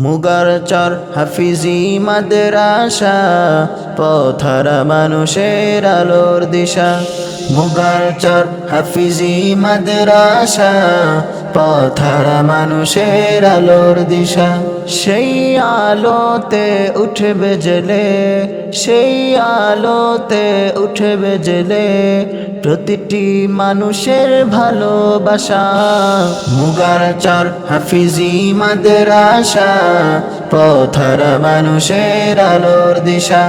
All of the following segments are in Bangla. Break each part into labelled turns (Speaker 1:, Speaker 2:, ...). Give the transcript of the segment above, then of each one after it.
Speaker 1: মুগারচর হাফিজি মাদ্রাসা, পথহারা মানুষের আলোর দিশা। মুগারচর হাফিজি মাদ্রাসা, পথহারা মানুষের আলোর দিশা। সেই আলোতে উঠবে জেলে, সেই আলোতে উঠবে জেলে প্রতিটি মানুষের ভালোবাসা। মুগারচর হাফিজি মাদ্রাসা, পথহারা মানুষের আলোর দিশা।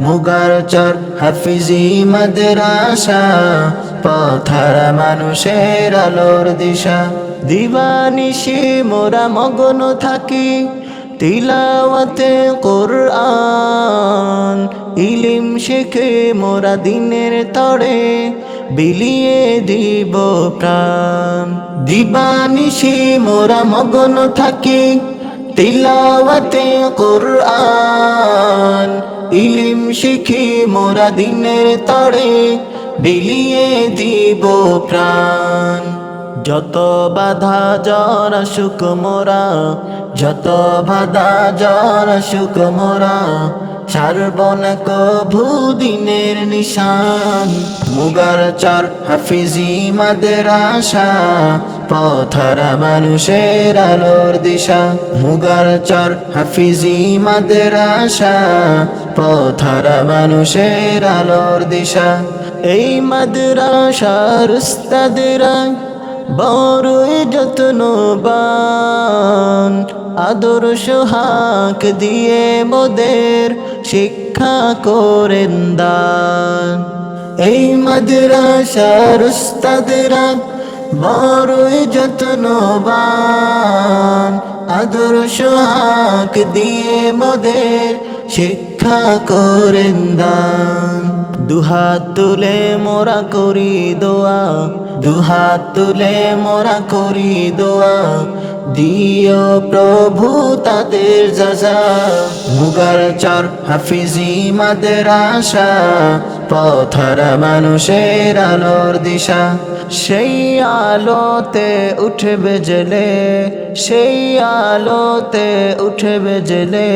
Speaker 1: মুগারচর হাফিজি মাদ্রাসা, পথহারা মানুষের আলোর দিশা। দিবানিশি মোরা মগ্ন থাকি তিলাওয়াতে কোরআন, ইলিম শিখে মোরা দিনের তরে বিলিয়ে দিব প্রাণ। দিবানিশি মোরা মগ্ন থাকি তিলাওয়াতে কোরআন, ইলিম শিখি মোরা দিনের তরে বিলিয়ে দিব প্রাণ। যত বাধা জ্বর আসুক মোরা, যত বাধা জ্বর আসুক মোরা ছাড়ব না কভু দিনের নিশান। মুগারচর হাফিজি মাদ্রাসা, পথহারা মানুষের আলোর দিশা। মুগারচর হাফিজি মাদ্রাসা, পথহারা মানুষের আলোর দিশা। এই মাদ্রাসার উস্তাদেরা বড়ই যত্নবান, আদর্শ হাক দিয়ে মোদের শিক্ষা করেন দান। এই মাদ্রাসার উস্তাদেরা বড়ই যত্নবান, আদর্শ হাক দিয়ে মোদের শিক্ষা করেন দান। দুহাত তুলে মোরা করি দোয়া, দুহাত তুলে মোরা করি দোয়া, দিও প্রভু তাদের যাজা। মুগারচর হাফিজি মাদ্রাসা, পথহারা মানুষের আলোর দিশা। সেই আলোতে উঠবে জেলে, সেই আলোতে উঠবে জেলে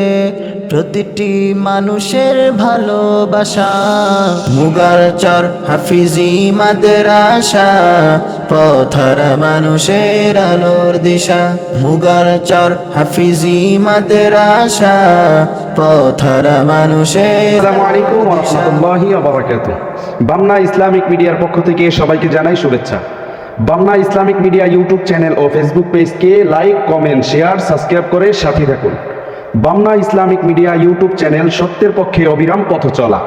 Speaker 1: প্রতিটি মানুষের ভালোবাসা। মুগারচর হাফিজি মাদ্রাসা, পথহারা মানুষের আলোর দিশা। মুগারচর হাফিজি মাদ্রাসা, পথহারা মানুষের।
Speaker 2: আসসালামু আলাইকুম ওয়া রাহমাতুল্লাহি ওয়া বারাকাতুহু। বামনা ইসলামিক মিডিয়ার পক্ষ থেকে সবাইকে জানাই শুভেচ্ছা। Bamna Islamic media YouTube channel ও ফেসবুক পেজকে লাইক, কমেন্ট, শেয়ার, সাবস্ক্রাইব করে সাথে থাকুন। Bamna Islamic media YouTube channel সত্যের পক্ষে অবিরাম পথ চলা।